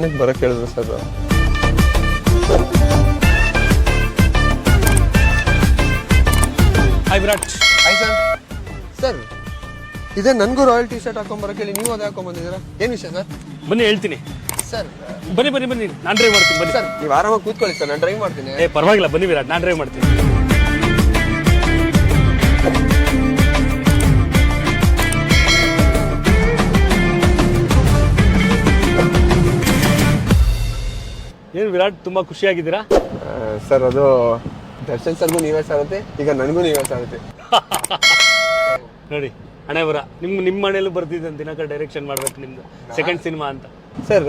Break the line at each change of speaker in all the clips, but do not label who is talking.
ಆಡಿಷನ್ಗೆ ಬರೋಕ್ಕೆ ಹೇಳಿದ್ರು sir.
Hi Virat.
Hi sir. Sir ಇದೇ ನನಗೂ ರಾಯಲ್ ಟಿ ಶರ್ಟ್ ಹಾಕೊಂಬರೋಕೆ ಹೇಳಿ ನೀವು ಅದೇ ಹಾಕೊಂಬಂದಿದ್ದೀರಾ, ಏನು ವಿಷಯ ಸರ್?
ಬನ್ನಿ ಹೇಳ್ತೀನಿ.
ಸರ್
ಬನ್ನಿ ಬನ್ನಿ ಬನ್ನಿ, ನಾನು ಡ್ರೈವ್ ಮಾಡ್ತೀನಿ. ಬನ್ನಿ
ಸರ್, ನೀವು ಆರಾಮಾಗಿ ಕೂತ್ಕೊಳ್ಳಿ ಸರ್, ನಾನು ಡ್ರೈವ್ ಮಾಡ್ತೀನಿ.
ಪರವಾಗಿಲ್ಲ, ಬನ್ನಿ ವಿರಾಟ್, ನಾನು ಡ್ರೈವ್ ಮಾಡ್ತೀನಿ. ಏನು ವಿರಾಟ್, ತುಂಬಾ ಖುಷಿಯಾಗಿದ್ದೀರಾ?
ಸರ್ ಅದು ದರ್ಶನ್ ಸರ್ಗೂ ನೀವೇ ಸಾರುತ್ತೆ, ಈಗ ನನಗೂ ನೀವೇ ಸಾರುತ್ತೆ.
ನೋಡಿ ಹಣೆ ಬರ, ನಿಮ್ಮ ಮನೇಲೂ ಬರ್ತಿದ್ದೆ ದಿನಕ ಡೈರೆಕ್ಷನ್ ಮಾಡ್ಬೇಕು ನಿಮ್ದು ಸೆಕೆಂಡ್ ಸಿನಿಮಾ ಅಂತ.
ಸರ್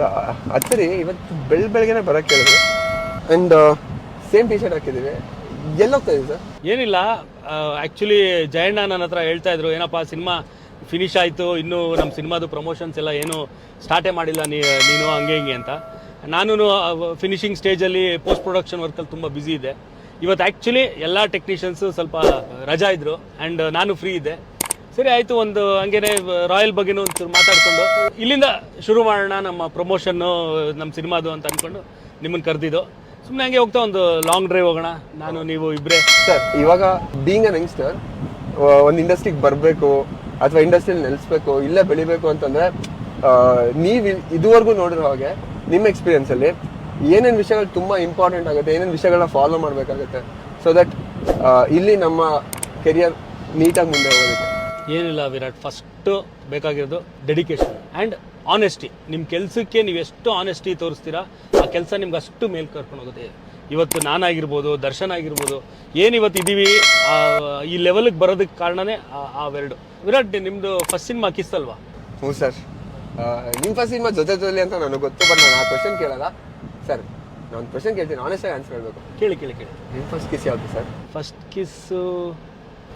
ಸರಿ, ಇವತ್ತು ಬೆಳಗ್ಗೆನೆ ಬರೋಕ್ಕೆ ಹೇಳಿದ್ವಿ ಆ್ಯಂಡ್ ಸೇಮ್ ಟಿ ಶರ್ಟ್ ಹಾಕಿದ್ದೀವಿ. ಎಲ್ಲೋಗ್ತಾ ಇದೆ ಸರ್?
ಏನಿಲ್ಲ, ಆ್ಯಕ್ಚುಲಿ ಜಯಣ್ಣ ನನ್ನ ಹತ್ರ ಹೇಳ್ತಾ ಇದ್ರು, ಏನಪ್ಪ ಸಿನಿಮಾ ಫಿನಿಶ್ ಆಯಿತು, ಇನ್ನೂ ನಮ್ಮ ಸಿನಿಮಾದು ಪ್ರಮೋಷನ್ಸ್ ಎಲ್ಲ ಏನು ಸ್ಟಾರ್ಟೇ ಮಾಡಿಲ್ಲ ನೀನು ಹಂಗೆ ಹಿಂಗೆ ಅಂತ. ನಾನು ಫಿನಿಶಿಂಗ್ ಸ್ಟೇಜಲ್ಲಿ ಪೋಸ್ಟ್ ಪ್ರೊಡಕ್ಷನ್ ವರ್ಕಲ್ಲಿ ತುಂಬ ಬ್ಯುಸಿ ಇದೆ. ಇವತ್ತು ಆ್ಯಕ್ಚುಲಿ ಎಲ್ಲ ಟೆಕ್ನಿಷಿಯನ್ಸು ಸ್ವಲ್ಪ ರಜಾ ಇದ್ದರು ಆ್ಯಂಡ್ ನಾನು ಫ್ರೀ ಇದ್ದೆ. ಸರಿ ಆಯಿತು, ಒಂದು ಹಂಗೇನೆ ರಾಯಲ್ ಬಗ್ಗೆನೂ ಒಂಚೂರು ಮಾತಾಡಿಕೊಂಡು ಇಲ್ಲಿಂದ ಶುರು ಮಾಡೋಣ ನಮ್ಮ ಪ್ರಮೋಷನ್ನು ನಮ್ಮ ಸಿನಿಮಾದು ಅಂತ ಅಂದ್ಕೊಂಡು ನಿಮ್ಮನ್ನು ಕರೆದಿದ್ದು. ಸುಮ್ಮನೆ ಹಂಗೆ ಹೋಗ್ತಾ ಒಂದು ಲಾಂಗ್ ಡ್ರೈವ್ ಹೋಗೋಣ, ನಾನು ನೀವು ಇಬ್ಬರೇ.
ಸರ್ ಇವಾಗ ಬೀಯಿಂಗ್ ಅನ್ ಯಂಗ್ಸ್ಟರ್ ಒಂದು ಇಂಡಸ್ಟ್ರಿಗೆ ಬರಬೇಕು ಅಥವಾ ಇಂಡಸ್ಟ್ರಿಯಲ್ಲಿ ನೆಲೆಸ್ಬೇಕು, ಇಲ್ಲೇ ಬೆಳಿಬೇಕು ಅಂತಂದರೆ ನೀವು ಇದುವರೆಗೂ ನೋಡಿರೋ ಹಾಗೆ ನಿಮ್ಮ ಎಕ್ಸ್ಪೀರಿಯನ್ಸಲ್ಲಿ ಏನೇನು ವಿಷಯಗಳು ತುಂಬ ಇಂಪಾರ್ಟೆಂಟ್ ಆಗುತ್ತೆ, ಏನೇನು ವಿಷಯಗಳನ್ನ ಫಾಲೋ ಮಾಡಬೇಕಾಗುತ್ತೆ ಸೊ ದಟ್ ಇಲ್ಲಿ ನಮ್ಮ ಕೆರಿಯರ್ ನೀಟಾಗಿ ಮುಂದೆ ಹೋಗೋದಕ್ಕೆ?
ಏನಿಲ್ಲ ವಿರಾಟ್, ಫಸ್ಟು ಬೇಕಾಗಿರೋದು ಡೆಡಿಕೇಶನ್ ಆ್ಯಂಡ್ ಆನೆಸ್ಟಿ. ನಿಮ್ಮ ಕೆಲಸಕ್ಕೆ ನೀವು ಎಷ್ಟು ಆನೆಸ್ಟಿ ತೋರಿಸ್ತೀರಾ ಆ ಕೆಲಸ ನಿಮ್ಗೆ ಅಷ್ಟು ಮೇಲೆ ಕರ್ಕೊಂಡು ಹೋಗುತ್ತೆ. ಇವತ್ತು ನಾನಾಗಿರ್ಬೋದು, ದರ್ಶನ್ ಆಗಿರ್ಬೋದು, ಏನಿವತ್ತು ಇದ್ದೀವಿ ಈ ಲೆವೆಲ್ಗೆ ಬರೋದಕ್ಕೆ ಕಾರಣನೇ ಅವೆರಡು. ವಿರಾಟ್, ನಿಮ್ಮದು ಫಸ್ಟ್ ಸಿನಿಮಾ ಕಿಸ್ ಅಲ್ವಾ?
ಹ್ಞೂ ಸರ್, ನಿಮ್ಮ ಫಸ್ಟ್ ಸಿನಿಮಾ ಜೊತೆಲಿ ಅಂತ ನನಗೆ ಗೊತ್ತು, ಬಟ್ ನಾನು ಆ ಕ್ವಶನ್ ಕೇಳಲ್ಲ ಸರ್. ನಾನು ಒಂದು ಕ್ವಶನ್ ಕೇಳ್ತೀನಿ, ಆನೆಸ್ಟಾಗಿ ಆನ್ಸರ್ ಹೇಳಬೇಕು.
ಕೇಳಿ.
ನಿಮ್ಮ ಫಸ್ಟ್ ಕಿಸ್ ಯಾವುದು ಸರ್?
ಫಸ್ಟ್ ಕಿಸ್ಸು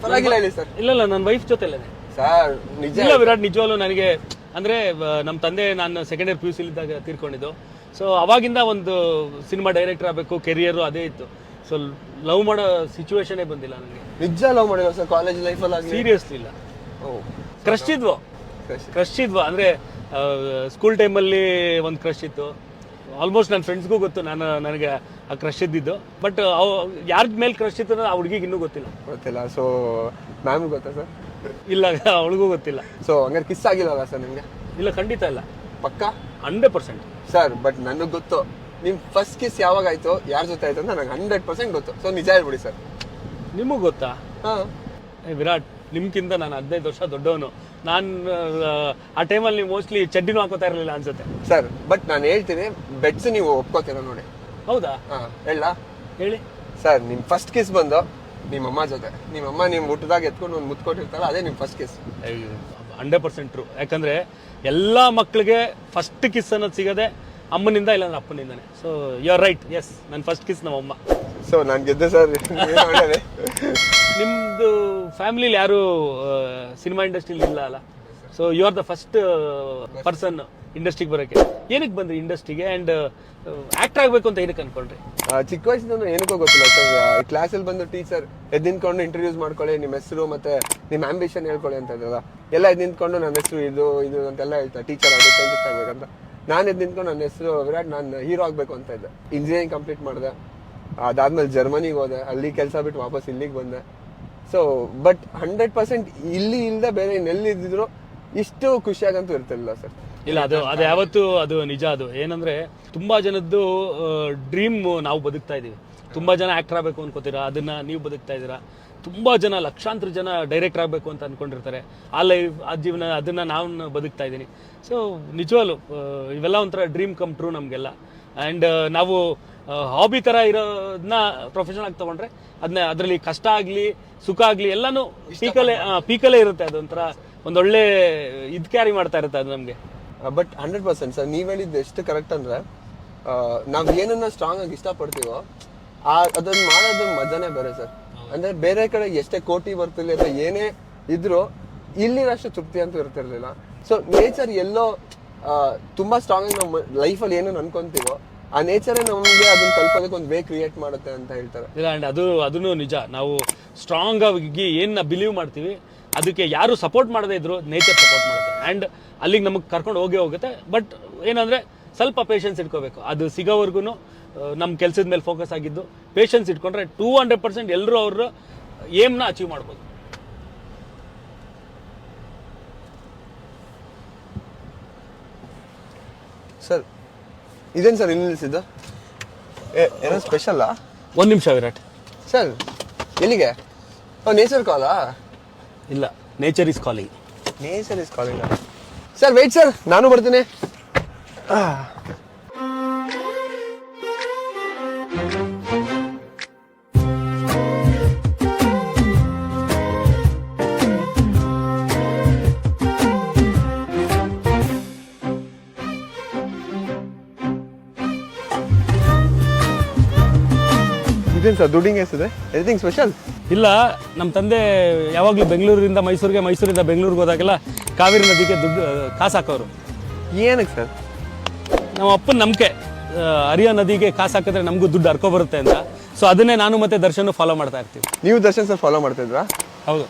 ಪರವಾಗಿಲ್ಲ ಹೇಳಿ ಸರ್.
ಇಲ್ಲ ನನ್ನ ವೈಫ್ ಜೊತೆಲೇ
ಸರ್. ನಿಜ
ಇಲ್ಲ ವಿರಾಟ್, ನಿಜವಾಗ್ಲೂ ನನಗೆ ಅಂದರೆ ನಮ್ಮ ತಂದೆ ನಾನು ಸೆಕೆಂಡ್ ಇಯರ್ PUC ಇದ್ದಾಗ ತೀರ್ಕೊಂಡಿದ್ದು. ಸೊ ಅವಾಗಿಂದ ಒಂದು ಸಿನಿಮಾ ಡೈರೆಕ್ಟರ್ ಆಗಬೇಕು ಕೆರಿಯರು ಅದೇ ಇತ್ತು. ಸೊ ಲವ್ ಮಾಡೋ ಸಿಚುವೇಶನೇ ಬಂದಿಲ್ಲ ನನಗೆ.
ನಿಜ ಲವ್ ಮಾಡಿಲ್ಲ ಸರ್ ಕಾಲೇಜ್ ಲೈಫಲ್ಲಿ?
ಸೀರಿಯಸ್ಲಿ ಇಲ್ಲ. ಕ್ರಶ್ ಇದ್ವು ಅಂದರೆ ಸ್ಕೂಲ್ ಟೈಮಲ್ಲಿ ಒಂದು ಕ್ರಶ್ ಇತ್ತು. ಆಲ್ಮೋಸ್ಟ್ ನನ್ನ ಫ್ರೆಂಡ್ಸ್ಗೂ ಗೊತ್ತು ನನಗೆ ಆ ಕ್ರಶ್ ಇದ್ದಿದ್ದು. ಬಟ್ ಯಾರ ಮೇಲೆ ಕ್ರಶ್ ಇತ್ತು ಅನ್ನೋದು ಆ ಹುಡುಗಿಗೆ ಇನ್ನೂ ಗೊತ್ತಿಲ್ಲ.
ಸೊ ಮ್ಯಾಮ್ಗೆ ಗೊತ್ತಾ ಸರ್?
ಇಲ್ಲ, ಅವಳಿಗೂ ಗೊತ್ತಿಲ್ಲ.
ಸೊ ಹಂಗಾರೆ ಕಿಸ್ ಆಗಿಲ್ಲಲ್ಲ ಸರ್ ನಿಮಗೆ?
ಇಲ್ಲ, ಖಂಡಿತ ಇಲ್ಲ.
ಪಕ್ಕಾ
100%
ಸರ್. ಬಟ್ ನನಗೆ ಗೊತ್ತು ನಿಮ್ಮ ಫಸ್ಟ್ ಕಿಸ್ ಯಾವಾಗ ಆಯ್ತು, ಯಾರ ಜೊತೆ ಆಯ್ತು ಅಂತ ನನಗೆ 100% ಗೊತ್ತು. ಸೊ ನಿಜ ಹೇಳ್ಬಿಡಿ ಸರ್.
ನಿಮಗೂ ಗೊತ್ತಾ?
ಹಾಂ
ವಿರಾಟ್, ನಿಮ್ಗಿಂತ ನಾನು 15 ವರ್ಷ ದೊಡ್ಡವನು. ನಾನು ಆ ಟೈಮಲ್ಲಿ ನೀವು ಮೋಸ್ಟ್ಲಿ ಚಡ್ಡಿನೂ ಹಾಕೋತಾ ಇರಲಿಲ್ಲ ಅನ್ಸುತ್ತೆ
ಸರ್. ಬಟ್ ನಾನು ಹೇಳ್ತೀನಿ, ಬೆಟ್ಸ್ ನೀವು ಒಪ್ಕೋತೀರ ನೋಡಿ.
ಹೌದಾ? ಹೇಳಿ
ಸರ್. ನಿಮ್ಮ ಫಸ್ಟ್ ಕಿಸ್ ಬಂದು ನಿಮ್ಮಮ್ಮ ಜೊತೆ, ನಿಮ್ಮಮ್ಮ ನಿಮ್ಮ ಊಟದಾಗ ಎತ್ಕೊಂಡು ಒಂದು ಮುತ್ಕೊಟ್ಟಿರ್ತಾರ, ಅದೇ ನಿಮ್ಮ ಫಸ್ಟ್ ಕಿಸ್.
100% ಟ್ರೂ. ಯಾಕಂದ್ರೆ ಎಲ್ಲ ಮಕ್ಕಳಿಗೆ ಫಸ್ಟ್ ಕಿಸ್ ಅನ್ನೋದು ಸಿಗೋದೆ ಅಮ್ಮನಿಂದ ಇಲ್ಲಾಂದ್ರೆ ಅಪ್ಪನಿಂದಾನೆ. So you are right. Yes, ನನ್ನ ಫಸ್ಟ್ ಕಿಸ್ ನಮ್ಮಮ್ಮ.
ಸೊ ನಾನು ಗೆದ್ದೆ ಸರ್.
ನಿಮ್ದು ಫ್ಯಾಮಿಲಿಲಿ ಯಾರು ಸಿನಿಮಾ ಇಂಡಸ್ಟ್ರಿಲಿ ಇಲ್ಲ ಅಲ್ಲ? So you are the first person ಇಂಡಸ್ಟ್ರಿಗೆ ಬರೋಕ್ಕೆ. ಏನಕ್ಕೆ ಬಂದ್ರಿ ಇಂಡಸ್ಟ್ರಿಗೆ ಆ್ಯಂಡ್ ಆಕ್ಟರ್ ಆಗಬೇಕು ಅಂತ ಏನಕ್ಕೆ ಅನ್ಕೊಂಡ್ರಿ?
ಚಿಕ್ಕ ವಯಸ್ಸಿಂದ ಏನಕ್ಕೋ ಗೊತ್ತಿಲ್ಲ ಸರ್. ಕ್ಲಾಸಲ್ಲಿ ಬಂದು ಟೀಚರ್ ಎದ್ದು ನಿಂತ್ಕೊಂಡು ಇಂಟ್ರೊಡ್ಯೂಸ್ ಮಾಡ್ಕೊಳ್ಳಿ, ನಿಮ್ಮ ಹೆಸರು ಮತ್ತೆ ನಿಮ್ಮ ಆಂಬಿಷನ್ ಹೇಳ್ಕೊಳ್ಳಿ ಅಂತ ಇದ್ದಲ್ಲ. ಎಲ್ಲ ಎದ್ದು ನಿಂತ್ಕೊಂಡು ನನ್ನ ಹೆಸರು ಇದು ಅಂತೆಲ್ಲ ಹೇಳ್ತಾರೆ, ಟೀಚರ್ ಆಗಬೇಕು, ಸೈಂಟಿಸ್ಟ್ ಆಗ್ಬೇಕಂತ. ನಾನು ಎದ್ದು ನಿಂತ್ಕೊಂಡು ನನ್ನ ಹೆಸರು ವಿರಾಟ್, ನಾನು ಹೀರೋ ಆಗಬೇಕು ಅಂತ ಇದ್ದೆ. ಇಂಜಿನಿಯರಿಂಗ್ ಕಂಪ್ಲೀಟ್ ಮಾಡಿದೆ. ಅದಾದ್ಮೇಲೆ ಜರ್ಮನಿಗೆ ಹೋದೆ, ಅಲ್ಲಿ ಕೆಲಸ ಬಿಟ್ಟು ವಾಪಸ್ ಇಲ್ಲಿಗೆ ಬಂದೆ. ಸೊ ಬಟ್ 100% ಇಲ್ಲಿ ಇಲ್ಲದೆ ಬೇರೆ ಇನ್ನೆಲ್ಲಿದ್ರು ಇಷ್ಟು ಖುಷಿಯಾಗಂತೂ ಇರ್ತಿರ್ಲಿಲ್ಲ ಸರ್.
ಇಲ್ಲ, ಅದು ಯಾವತ್ತು ಅದು ನಿಜ. ಅದು ಏನಂದ್ರೆ ತುಂಬಾ ಜನದ್ದು ಡ್ರೀಮ್ ನಾವು ಬದುಕ್ತಾ ಇದೀವಿ. ತುಂಬಾ ಜನ ಆಕ್ಟರ್ ಆಗಬೇಕು ಅನ್ಕೋತೀರಾ, ಅದನ್ನ ನೀವು ಬದುಕ್ತಾ ಇದ್ದೀರಾ. ತುಂಬಾ ಜನ, ಲಕ್ಷಾಂತರ ಜನ ಡೈರೆಕ್ಟರ್ ಆಗಬೇಕು ಅಂತ ಅನ್ಕೊಂಡಿರ್ತಾರೆ. ಆ ಲೈಫ್, ಆ ಜೀವನ, ಅದನ್ನ ನಾನು ಬದುಕ್ತಾ ಇದ್ದೀನಿ. ಸೊ ನಿಜವಾಗ್ಲು ಇವೆಲ್ಲ ಒಂಥರ ಡ್ರೀಮ್ ಕಮ್ ಟ್ರೂ ನಮಗೆಲ್ಲ. ಆ್ಯಂಡ್ ನಾವು ಹಾಬಿ ಥರ ಇರೋದನ್ನ ಪ್ರೊಫೆಷನ್ ಆಗಿ ತೊಗೊಂಡ್ರೆ ಅದರಲ್ಲಿ ಕಷ್ಟ ಆಗಲಿ ಸುಖ ಆಗಲಿ ಎಲ್ಲನೂ ಪೀಕಲ್ಲೇ ಇರುತ್ತೆ. ಅದೊಂಥರ ಒಂದೊಳ್ಳೆ ಇದು ಕ್ಯಾರಿ ಮಾಡ್ತಾ ಇರುತ್ತೆ ಅದು ನಮಗೆ.
ಬಟ್ 100% ಸರ್, ನೀವು ಹೇಳಿದ್ದು ಎಷ್ಟು ಕರೆಕ್ಟ್ ಅಂದರೆ, ನಾವು ಏನನ್ನ ಸ್ಟ್ರಾಂಗ್ ಆಗಿ ಇಷ್ಟಪಡ್ತೀವೋ ಅದನ್ನ ಮಾಡೋದು ಮಜಾನೇ ಬೇರೆ ಸರ್. ಅಂದರೆ ಬೇರೆ ಕಡೆ ಎಷ್ಟೇ ಕೋಟಿ ಬರ್ತಿಲ್ಲ ಅಥವಾ ಏನೇ ಇದ್ರೂ ಇಲ್ಲಿರಷ್ಟು ತೃಪ್ತಿ ಅಂತೂ ಇರ್ತಿರ್ಲಿಲ್ಲ. ಸೊ ನೇಚರ್ ಎಲ್ಲೋ ತುಂಬ ಸ್ಟ್ರಾಂಗ್ ಆಗಿ ನಾವು ಲೈಫಲ್ಲಿ ಏನೇನು ಅನ್ಕೊಂತೀವೋ ಆ ನೇಚರೇ ನಮಗೆ ಅದನ್ನ ತಲುಪೋದಕ್ಕೆ ಒಂದು ವೇ ಕ್ರಿಯೇಟ್ ಮಾಡುತ್ತೆ ಅಂತ ಹೇಳ್ತಾರೆ.
ಇಲ್ಲ, ಆ್ಯಂಡ್ ಅದೂ ನಿಜ. ನಾವು ಸ್ಟ್ರಾಂಗ್ ಆಗಿ ಏನು ಬಿಲೀವ್ ಮಾಡ್ತೀವಿ ಅದಕ್ಕೆ ಯಾರು ಸಪೋರ್ಟ್ ಮಾಡದೇ ಇದ್ರು ನೇಚರ್ ಸಪೋರ್ಟ್ ಮಾಡುತ್ತೆ. ಆ್ಯಂಡ್ ಅಲ್ಲಿಗೆ ನಮಗೆ ಕರ್ಕೊಂಡು ಹೋಗುತ್ತೆ. ಬಟ್ ಏನಂದರೆ ಸ್ವಲ್ಪ ಪೇಷನ್ಸ್ ಇಟ್ಕೋಬೇಕು. ಅದು ಸಿಗೋವರೆಗೂ ನಮ್ಮ ಕೆಲಸದ ಮೇಲೆ ಫೋಕಸ್ ಆಗಿದ್ದು ಪೇಷನ್ಸ್ ಇಟ್ಕೊಂಡ್ರೆ 200% ಎಲ್ಲರೂ ಅವ್ರ ಏಮ್ನ ಅಚೀವ್ ಮಾಡ್ಬೋದು.
ಸರ್ ಇದೇನು ಸರ್ ಇಲ್ಲಿ ನಿಲ್ಸಿದ್ದು? ಏನೋ ಸ್ಪೆಷಲ್ಲಾ?
ಒಂದು ನಿಮಿಷ ವಿರಾಟ್.
ಸರ್ ಎಲ್ಲಿಗೆ? ನೇಚರ್ ಕಾಲಾ?
ಇಲ್ಲ, nature is calling.
Nature is calling. Sir wait sir, ನಾನು ಬರ್ತೀನಿ. ಇದೇನು ಸರ್ ದುಡ್ಡಿಂಗ್ ಎಷ್ಟಿದೆ? Anything special?
ಇಲ್ಲ, ನಮ್ಮ ತಂದೆ ಯಾವಾಗಲೂ ಬೆಂಗಳೂರಿಂದ ಮೈಸೂರಿಗೆ, ಮೈಸೂರಿಂದ ಬೆಂಗಳೂರಿಗೆ ಹೋದಾಗೆಲ್ಲ ಕಾವೇರಿ ನದಿಗೆ ದುಡ್ಡು ಕಾಸು ಹಾಕೋರು.
ಏನಕ್ಕೆ ಸರ್?
ನಮ್ಮ ಅಪ್ಪನ ನಂಬಿಕೆ, ಹರಿಯೋ ನದಿಗೆ ಕಾಸು ಹಾಕಿದ್ರೆ ನಮಗೂ ದುಡ್ಡು ಹರ್ಕೊ ಬರುತ್ತೆ ಅಂತ. ಸೊ ಅದನ್ನೇ ನಾನು ಮತ್ತೆ ದರ್ಶನ್ ಫಾಲೋ ಮಾಡ್ತಾ ಇರ್ತೀವಿ.
ನೀವು ದರ್ಶನ್ ಸರ್ ಫಾಲೋ ಮಾಡ್ತಿದ್ರಾ?
ಹೌದು.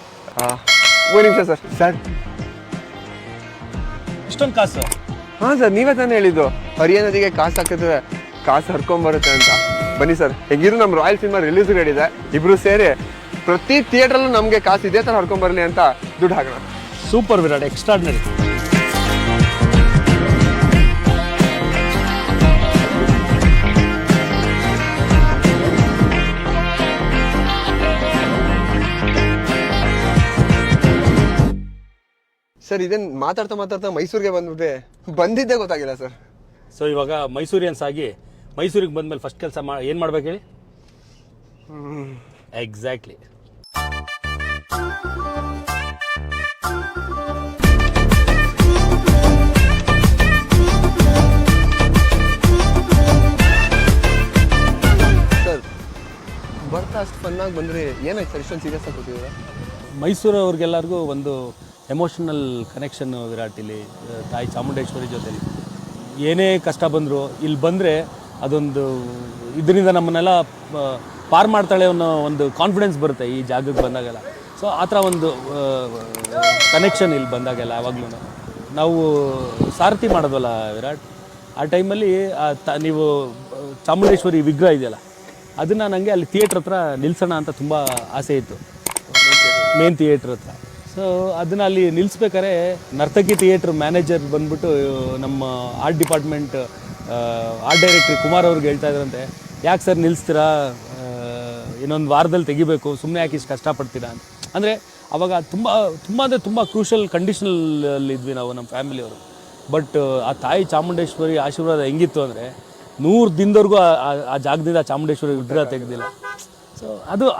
ಒಂದು ನಿಮಿಷ ಸರ್. ಸರ್
ಇಷ್ಟೊಂದು ಕಾಸು?
ಹಾಂ ಸರ್, ನೀವೇ ತಾನೇ ಹೇಳಿದ್ದು ಹರಿಯ ನದಿಗೆ ಕಾಸು ಹಾಕಿದ್ರೆ ಕಾಸು ಹರ್ಕೊಂಬರುತ್ತೆ ಅಂತ. ಬನ್ನಿ ಸರ್, ಹೆಂಗಿದ್ರು ನಮ್ಮ ರಾಯಲ್ ಸಿನಿಮಾ ರಿಲೀಸ್ ರೇಡಿದೆ, ಇಬ್ರು ಸೇರಿ ಪ್ರತಿ ಥಿಯೇಟ್ರಲ್ಲೂ ನಮಗೆ ಕಾಸು ಇದೇ ಥರ ಹರ್ಕೊಂಬರಲಿ ಅಂತ ದುಡ್ಡು ಹಾಕೋಣ.
Super Virat, extraordinary.
ಸರ್ ಇದೇನು ಮಾತಾಡ್ತಾ ಮಾತಾಡ್ತಾ ಮೈಸೂರಿಗೆ ಬಂದ್ಬಿಟ್ಟೆ, ಬಂದಿದ್ದೇ ಗೊತ್ತಾಗಿಲ್ಲ ಸರ್.
ಸೊ ಇವಾಗ ಮೈಸೂರಿಯನ್ಸ್ ಆಗಿ ಮೈಸೂರಿಗೆ ಬಂದ್ಮೇಲೆ ಫಸ್ಟ್ ಕೆಲಸ ಏನು ಮಾಡ್ಬೇಕು ಹೇಳಿ? ಎಕ್ಸಾಕ್ಟ್ಲಿ.
ಸರ್ ಬರ್ತಾ ಅಷ್ಟು ಫನ್ನಾಗಿ ಬಂದರೆ ಏನಾಯ್ತು ಸರ್ ಇಷ್ಟೊಂದು ಸೀರಿಯಸ್ ಆಗಿ ಕೂತಿದ್ದೀರಾ?
ಮೈಸೂರವ್ರಿಗೆಲ್ಲರಿಗೂ ಒಂದು ಎಮೋಷನಲ್ ಕನೆಕ್ಷನ್ ವಿರಾಟ್. ಇಲ್ಲಿ ತಾಯಿ ಚಾಮುಂಡೇಶ್ವರಿ ಜೊತೆಲಿ ಏನೇ ಕಷ್ಟ ಬಂದರೂ ಇಲ್ಲಿ ಬಂದರೆ ಅದೊಂದು ಇದರಿಂದ ನಮ್ಮನ್ನೆಲ್ಲ ಪಾರ್ ಮಾಡ್ತಾಳೆ ಅನ್ನೋ ಒಂದು ಕಾನ್ಫಿಡೆನ್ಸ್ ಬರುತ್ತೆ ಈ ಜಾಗಕ್ಕೆ ಬಂದಾಗೆಲ್ಲ. ಸೊ ಆ ಥರ ಒಂದು ಕನೆಕ್ಷನ್ ಇಲ್ಲಿ ಬಂದಾಗೆಲ್ಲ ಯಾವಾಗಲೂ ನಾವು ಸಾರಥಿ ಮಾಡೋದಲ್ಲ ವಿರಾಟ್. ಆ ಟೈಮಲ್ಲಿ ನೀವು ಚಾಮುಂಡೇಶ್ವರಿ ವಿಗ್ರಹ ಇದೆಯಲ್ಲ, ಅದನ್ನು ನನಗೆ ಅಲ್ಲಿ ಥಿಯೇಟ್ರ್ ಹತ್ರ ನಿಲ್ಸೋಣ ಅಂತ ತುಂಬ ಆಸೆ ಇತ್ತು, ಮೇನ್ ಥಿಯೇಟ್ರ್ ಹತ್ರ. ಸೊ ಅದನ್ನು ಅಲ್ಲಿ ನಿಲ್ಲಿಸ್ಬೇಕಾದ್ರೆ ನರ್ತಕಿ ಥಿಯೇಟ್ರ್ ಮ್ಯಾನೇಜರ್ ಬಂದ್ಬಿಟ್ಟು ನಮ್ಮ art department art directory Kumar ಅವ್ರಿಗೆ ಹೇಳ್ತಾ ಇದ್ರಂತೆ, ಯಾಕೆ ಸರ್ ನಿಲ್ಲಿಸ್ತೀರಾ, ಇನ್ನೊಂದು ವಾರದಲ್ಲಿ ತೆಗಿಬೇಕು, ಸುಮ್ಮನೆ ಯಾಕೆ ಇಷ್ಟು ಕಷ್ಟಪಡ್ತೀರಾ ಅಂತ. ಅಂದರೆ ಅವಾಗ ತುಂಬ ಅಂದರೆ ತುಂಬ ಕ್ರೂಷಲ್ ಕಂಡೀಷನಲ್ಲಿ ಇದ್ವಿ ನಾವು, ನಮ್ಮ ಫ್ಯಾಮಿಲಿಯವರು. ಬಟ್ ಆ ತಾಯಿ ಚಾಮುಂಡೇಶ್ವರಿ ಆಶೀರ್ವಾದ ಹೆಂಗಿತ್ತು ಅಂದರೆ 100 ದಿನದವರೆಗೂ ಆ ಜಾಗದಿಂದ ಚಾಮುಂಡೇಶ್ವರಿ ವಿಗ್ರಹ ತೆಗೆದಿಲ್ಲ. ಸೊ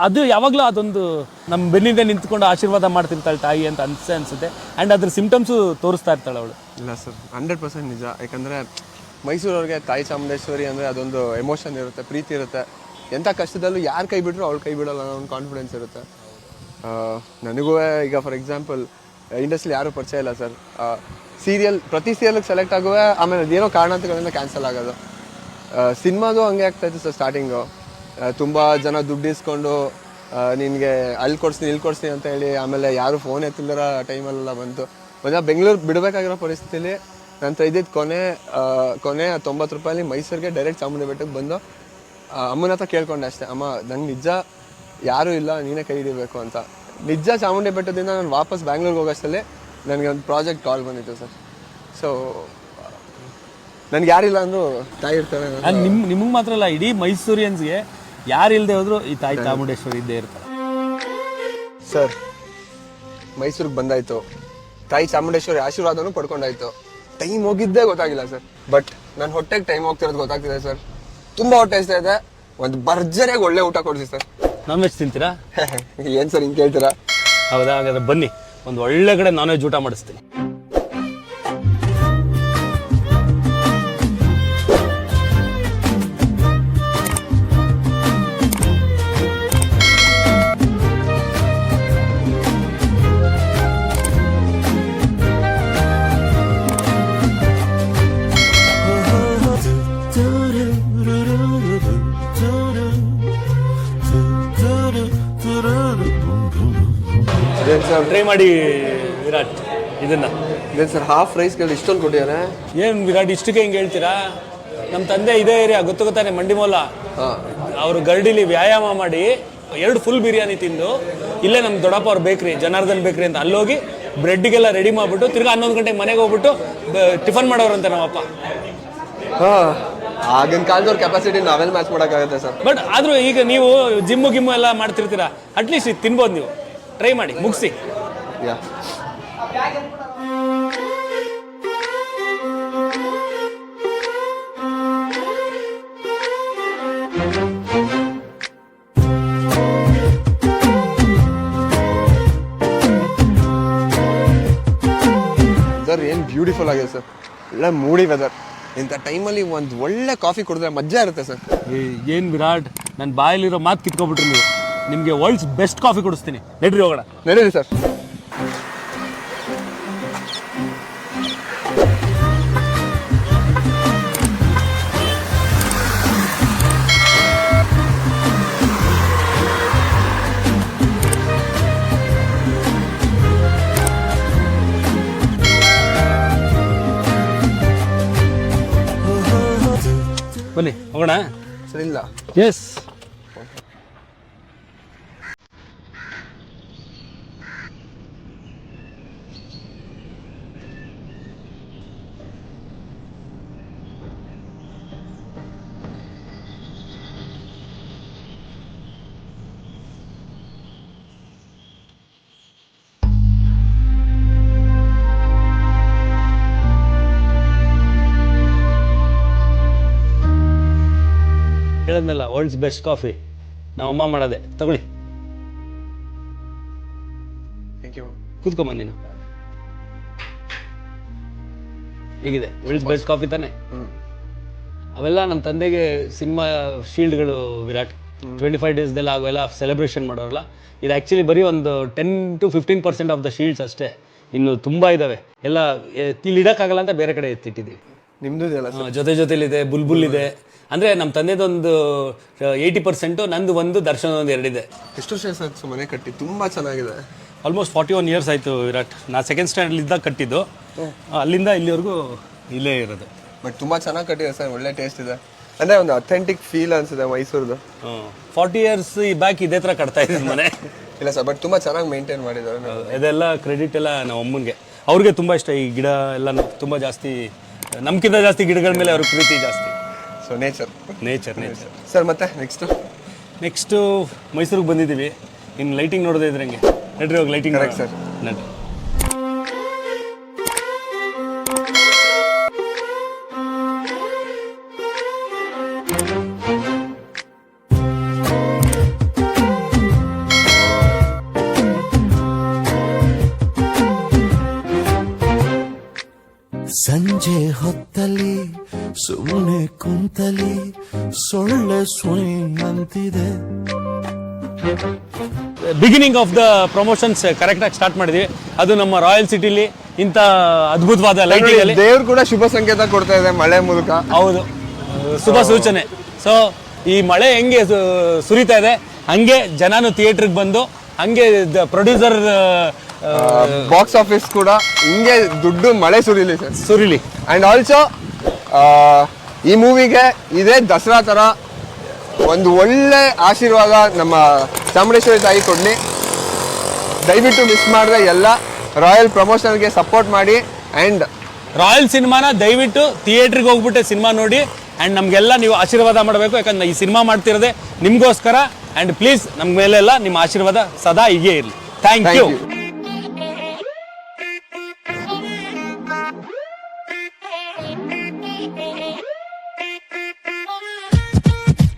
ಅದು ಯಾವಾಗಲೂ ಅದೊಂದು ನಮ್ಮ ಬೆನ್ನಿಂದ ನಿಂತ್ಕೊಂಡು ಆಶೀರ್ವಾದ ಮಾಡ್ತಿರ್ತಾಳೆ ತಾಯಿ ಅಂತ ಅನಿಸುತ್ತೆ. ಆ್ಯಂಡ್ ಅದ್ರ ಸಿಮ್ಟಮ್ಸು ತೋರಿಸ್ತಾ ಇರ್ತಾಳೆ ಅವಳು.
ಇಲ್ಲ ಸರ್, 100% ನಿಜ. ಯಾಕಂದರೆ ಮೈಸೂರವ್ರಿಗೆ ತಾಯಿ ಚಾಮುಂಡೇಶ್ವರಿ ಅಂದರೆ ಅದೊಂದು ಎಮೋಷನ್ ಇರುತ್ತೆ, ಪ್ರೀತಿ ಇರುತ್ತೆ. ಎಂಥ ಕಷ್ಟದಲ್ಲೂ ಯಾರು ಕೈ ಬಿಟ್ಟರು ಅವಳು ಕೈ ಬಿಡೋಲ್ಲ ಅನ್ನೋ ಒಂದು ಕಾನ್ಫಿಡೆನ್ಸ್ ಇರುತ್ತೆ. ನನಗೂ ಈಗ ಫಾರ್ ಎಕ್ಸಾಂಪಲ್ ಇಂಡಸ್ಟ್ರಿಯಲ್ಲಿ ಯಾರೂ ಪರಿಚಯ ಇಲ್ಲ ಸರ್. ಪ್ರತಿ ಸೀರಿಯಲ್ಗೆ ಸೆಲೆಕ್ಟ್ ಆಗುವೆ, ಆಮೇಲೆ ಅದೇನೋ ಕಾರಣಾಂತರಗಳಿಂದ ಕ್ಯಾನ್ಸಲ್ ಆಗೋದು. ಸಿನಿಮಾಗೂ ಹಂಗೆ ಆಗ್ತಾಯಿತ್ತು ಸರ್. ಸ್ಟಾರ್ಟಿಂಗು ತುಂಬ ಜನ ದುಡ್ಡು ಇಸ್ಕೊಂಡು ನಿನಗೆ ಅಲ್ಲಿ ಕೊಡಿಸ್ತೀನಿ ಇಲ್ಲಿ ಕೊಡಿಸ್ತೀನಿ ಅಂತ ಹೇಳಿ, ಆಮೇಲೆ ಯಾರು ಫೋನ್ ಎತ್ತಿಲ್ಲರ ಟೈಮಲ್ಲೆಲ್ಲ ಬಂತು. ಒಂದು ಬೆಂಗಳೂರು ಬಿಡಬೇಕಾಗಿರೋ ಪರಿಸ್ಥಿತಿಲಿ ನನ್ನ ಇದ್ದಿದ್ದು ಕೊನೆ 90 ರೂಪಾಯಲ್ಲಿ ಮೈಸೂರಿಗೆ ಡೈರೆಕ್ಟ್ ಚಾಮುಂಡಿ ಬೆಟ್ಟಕ್ಕೆ ಬಂದು ಅಮ್ಮನ ಹತ್ರ ಕೇಳ್ಕೊಂಡೆ ಅಷ್ಟೇ, ಅಮ್ಮ ನಂಗೆ ನಿಜ ಯಾರೂ ಇಲ್ಲ, ನೀನೇ ಕೈ ಹಿಡಿಬೇಕು ಅಂತ. ನಿಜ ಚಾಮುಂಡಿ ಬೆಟ್ಟದಿಂದ ನಾನು ವಾಪಸ್ ಬ್ಯಾಂಗ್ಳೂರಿಗೆ ಹೋಗೋಷ್ಟರಲ್ಲಿ ನನಗೆ ಒಂದು ಪ್ರಾಜೆಕ್ಟ್ ಕಾಲ್ ಬಂದಿತ್ತು ಸರ್. ಸೊ ನನಗೆ ಯಾರಿಲ್ಲ ಅಂದರೂ ತಾಯಿ ಇರ್ತಾರೆ.
ನಿಮಗೆ ಮಾತ್ರ ಅಲ್ಲ, ಇಡೀ ಮೈಸೂರಿಯನ್ಸ್ಗೆ ಯಾರು ಇಲ್ಲದೆ ಹೋದ್ರು ಈ ತಾಯಿ ಚಾಮುಂಡೇಶ್ವರಿ ಇದ್ದೇ ಇರ್ತಾರೆ
ಸರ್. ಮೈಸೂರಿಗೆ ಬಂದಾಯ್ತು, ತಾಯಿ ಚಾಮುಂಡೇಶ್ವರಿ ಆಶೀರ್ವಾದನೂ ಪಡ್ಕೊಂಡಾಯ್ತು. ಟೈಮ್ ಹೋಗಿದ್ದೇ ಗೊತ್ತಾಗಿಲ್ಲ ಸರ್. ಬಟ್ ನನ್ನ ಹೊಟ್ಟೆಗೆ ಟೈಮ್ ಹೋಗ್ತಿರೋದು ಗೊತ್ತಾಗ್ತಿದೆ ಸರ್. ತುಂಬ ಹೊಟ್ಟೆ ಇಷ್ಟ ಇದೆ. ಒಂದು ಭರ್ಜರಿಯಾಗಿ ಒಳ್ಳೆ ಊಟ ಕೊಡಿಸಿ ಸರ್.
ನಾನ್ ವೆಜ್ ತಿಂತೀರಾ?
ಏನು ಸರ್ ಹಿಂಗೆ ಕೇಳ್ತೀರಾ?
ಹೌದಾ, ಹಾಗಾದ್ರೆ ಬನ್ನಿ, ಒಂದು ಒಳ್ಳೆ ಕಡೆ ನಾನ್ ವೆಜ್ ಊಟ ಮಾಡಿಸ್ತೀನಿ. ಟ್ರೈ ಮಾಡಿ ವಿರಾಟ್, ಇದನ್ನ.
ಇದೇನು ಸರ್ ಹಾಫ್ ರೈಸ್ ಕೇಳಿ ಇಷ್ಟೊಂದು ಕೊಟ್ಟಿದ್ದಾರೆ?
ಏನು ವಿರಾಟ್ ಇಷ್ಟಕ್ಕೆ ಹಿಂಗೆ ಹೇಳ್ತೀರಾ? ನಮ್ಮ ತಂದೆ ಇದೇ ಏರಿಯಾ ಗೊತ್ತಾನೆ, ಮಂಡಿಮೋಲ. ಅವರು ಗರ್ಡಿಲಿ ವ್ಯಾಯಾಮ ಮಾಡಿ 2 ಫುಲ್ ಬಿರಿಯಾನಿ ತಿಂದು ಇಲ್ಲೇ ನಮ್ಮ ದೊಡ್ಡಪ್ಪ ಅವ್ರ ಬೇಕ್ರಿ, ಜನಾರ್ದನ್ ಬೇಕ್ರಿ ಅಂತ, ಅಲ್ಲೋಗಿ ಬ್ರೆಡ್ಗೆಲ್ಲ ರೆಡಿ ಮಾಡಿಬಿಟ್ಟು ತಿರ್ಗಾ 11 ಗಂಟೆಗೆ ಮನೆಗೆ ಹೋಗ್ಬಿಟ್ಟು ಟಿಫನ್ ಮಾಡೋರಂತೆ ನಮ್ಮಪ್ಪ.
ಆಗಿನ ಕಾಲದವ್ರ ಕೆಪಾಸಿಟಿ ನಾವೆಲ್ಲ ಮ್ಯಾಚ್ ಮಾಡೋಕ್ಕಾಗುತ್ತೆ ಸರ್.
ಬಟ್ ಆದರೂ ಈಗ ನೀವು ಗಿಮ್ಮು ಎಲ್ಲ ಮಾಡ್ತಿರ್ತೀರಾ, ಅಟ್ಲೀಸ್ಟ್ ಇದು ತಿನ್ಬೋದು, ನೀವು ಟ್ರೈ ಮಾಡಿ ಮುಗಿಸಿ.
ಯಾ ಸರ್ ಏನು ಬ್ಯೂಟಿಫುಲ್ ಆಗಿದೆ ಸರ್, ಎಲ್ಲ ಮೂಡಿ ವೆದರ್. ಇಂಥ ಟೈಮಲ್ಲಿ ಒಂದು ಒಳ್ಳೆ ಕಾಫಿ ಕುಡಿದ್ರೆ ಮಜಾ ಇರುತ್ತೆ ಸರ್.
ಏನು ವಿರಾಟ್, ನನ್ನ ಬಾಯಲ್ಲಿರೋ ಮಾತು ಕಿತ್ಕೊಬಿಟ್ರಿ ನೀವು. ನಿಮಗೆ ವರ್ಲ್ಡ್ಸ್ ಬೆಸ್ಟ್ ಕಾಫಿ ಕೊಡಿಸ್ತೀನಿ, ನಡ್ರಿ ಹೋಗೋಣ.
ನಡೀರಿ ಸರ್.
ಬನ್ನಿ ಹೋಗೋಣ.
ಸರಿ ಇಲ್ಲ
ಎಸ್. ಹೇಳಿದ್ನಲ್ಲ, ವರ್ಲ್ಡ್ಸ್ ಬೆಸ್ಟ್ ಕಾಫಿ ನಮ್ಮಮ್ಮ ಮಾಡೋದೆ. ತಗೊಳ್ಳಿ,
ಥ್ಯಾಂಕ್ ಯು.
ಕೂತ್ಕೊಂಬ ನೀನು. ಹೀಗಿದೆ ವರ್ಲ್ಡ್ಸ್ ಬೆಸ್ಟ್ ಕಾಫಿ ತಾನೆ. ಅವೆಲ್ಲ ನಮ್ಮ ತಂದೆಗೆ ಸಿನಿಮಾ ಶೀಲ್ಡ್ಗಳು ವಿರಾಟ್. 25 ಡೇಸ್ದೆಲ್ಲ ಅವೆಲ್ಲ ಸೆಲೆಬ್ರೇಷನ್ ಮಾಡೋರಲ್ಲ, ಇದು ಆ್ಯಕ್ಚುಲಿ ಬರೀ ಒಂದು 10 to 15% ಆಫ್ ದ ಶೀಲ್ಡ್ಸ್ ಅಷ್ಟೇ. ಇನ್ನು ತುಂಬ ಇದ್ದಾವೆ, ಎಲ್ಲ ಇಲ್ಲಿ ಇಡೋಕ್ಕಾಗಲ್ಲ ಅಂತ ಬೇರೆ ಕಡೆ ಎತ್ತಿಟ್ಟಿದ್ದೀವಿ.
ನಿಮ್ಮದು
ಜೊತೆಲಿದೆ, ಬುಲ್ಬುಲ್ ಇದೆ. ಅಂದರೆ ನಮ್ಮ ತಂದೆದೊಂದು 80%, ನಂದು ಒಂದು, ದರ್ಶನ ಒಂದು 2 ಇದೆ.
ಎಷ್ಟು ವರ್ಷ ಆಯ್ತು ಮನೆ ಕಟ್ಟಿ? ತುಂಬ ಚೆನ್ನಾಗಿದೆ.
ಆಲ್ಮೋಸ್ಟ್ 41 ಇಯರ್ಸ್ ಆಯಿತು ವಿರಾಟ್. ನಾ 2nd ಸ್ಟ್ಯಾಂಡರ್ಡ್ ಇದ್ದಾಗ ಕಟ್ಟಿದ್ದು, ಅಲ್ಲಿಂದ ಇಲ್ಲಿವರೆಗೂ ಇಲ್ಲೇ ಇರೋದು.
ಬಟ್ ತುಂಬ ಚೆನ್ನಾಗಿ ಕಟ್ಟಿದೆ ಸರ್, ಒಳ್ಳೆ ಟೇಸ್ಟ್ ಇದೆ. ಅಂದರೆ ಒಂದು ಅಥೆಂಟಿಕ್ ಫೀಲ್ ಅನ್ಸುತ್ತೆ ಮೈಸೂರ್ದು.
40 ಇಯರ್ಸ್ ಬ್ಯಾಕ್ ಇದೇ ಥರ ಕಟ್ತಾ ಇದ್ದೀನಿ ಮನೆ.
ಇಲ್ಲ ಸರ್, ಬಟ್ ತುಂಬ ಚೆನ್ನಾಗಿ ಮೇಂಟೈನ್ ಮಾಡಿದ್ದಾರೆ.
ಇದೆಲ್ಲ ಕ್ರೆಡಿಟ್ ಎಲ್ಲ ನಮ್ಮ ಅಮ್ಮನಿಗೆ. ಅವ್ರಿಗೆ ತುಂಬ ಇಷ್ಟ ಈ ಗಿಡ ಎಲ್ಲ, ತುಂಬ ಜಾಸ್ತಿ, ನಮ್ಗಿಂತ ಜಾಸ್ತಿ ಗಿಡಗಳ ಮೇಲೆ ಅವ್ರ ಪ್ರೀತಿ ಜಾಸ್ತಿ.
So nature. ಸರ್ ಮತ್ತೆ
ನೆಕ್ಸ್ಟು ಮೈಸೂರಿಗೆ ಬಂದಿದ್ದೀವಿ. ಇನ್ನು ಲೈಟಿಂಗ್ ನೋಡೋದೇ ಇದ್ರೆ ಹಂಗೆ ನಡ್ರಿ ಹೋಗಿ ಲೈಟಿಂಗ್.
ಕರೆಕ್ಟ್ ಸರ್,
ನಡ್ರಿ.
ಸಂಜೆ ಹೊತ್ತಲ್ಲಿ ಸುಮ್ಮನೆ ಕುಂತಲಿ ಸೊಳ್ಳೆ ಸುಳಿ ಅಂತಿದೆ.
ಬಿಗಿನಿಂಗ್ ಆಫ್ ದ ಪ್ರಮೋಷನ್ಸ್ ಕರೆಕ್ಟಾಗಿ ಸ್ಟಾರ್ಟ್ ಮಾಡಿದ್ವಿ. ಅದು ನಮ್ಮ ರಾಯಲ್ ಸಿಟಿಲಿ ಇಂಥ ಅದ್ಭುತವಾದ ಲೈಟಿಂಗ್ ಅಲ್ಲಿ
ದೇವ್ರು ಕೂಡ ಶುಭ ಸಂಕೇತ ಕೊಡ್ತಾ ಇದೆ ಮಳೆ ಮೂಲಕ.
ಹೌದು, ಶುಭ ಸೂಚನೆ. ಸೊ ಈ ಮಳೆ ಹೆಂಗೆ ಸುರಿತಾ ಇದೆ, ಹಂಗೆ ಜನನು ಥಿಯೇಟ್ರಿಗೆ ಬಂದು, ಹಂಗೆ ಪ್ರೊಡ್ಯೂಸರ್
ಬಾಕ್ಸ್ ಆಫೀಸ್ ಕೂಡ ಹಿಂಗೆ ದುಡ್ಡು ಮಳೆ ಸುರಿಲಿ. ಅಂಡ್ ಆಲ್ಸೋ ಈ ಮೂವಿಗೆ ಇದೇ ದಸರಾ ಥರ ಒಂದು ಒಳ್ಳೆ ಆಶೀರ್ವಾದ ನಮ್ಮ ಚಾಮುಂಡೇಶ್ವರಿ ತಾಯಿ ಕೊಡ್ಲಿ. ದಯವಿಟ್ಟು ಮಿಸ್ ಮಾಡಿದ್ರೆ ಎಲ್ಲ ರಾಯಲ್ ಪ್ರಮೋಷನ್ಗೆ ಸಪೋರ್ಟ್ ಮಾಡಿ. ಆ್ಯಂಡ್
ರಾಯಲ್ ಸಿನಿಮಾನ ದಯವಿಟ್ಟು ಥಿಯೇಟ್ರಿಗೆ ಹೋಗ್ಬಿಟ್ಟೆ ಸಿನಿಮಾ ನೋಡಿ. ಆ್ಯಂಡ್ ನಮಗೆಲ್ಲ ನೀವು ಆಶೀರ್ವಾದ ಮಾಡಬೇಕು, ಯಾಕಂದ್ರೆ ಈ ಸಿನಿಮಾ ಮಾಡ್ತಿರೋದೆ ನಿಮಗೋಸ್ಕರ. ಆ್ಯಂಡ್ ಪ್ಲೀಸ್ ನಮ್ಮ ಮೇಲೆಲ್ಲ ನಿಮ್ಮ ಆಶೀರ್ವಾದ ಸದಾ ಹೀಗೆ ಇರಲಿ. Thank you.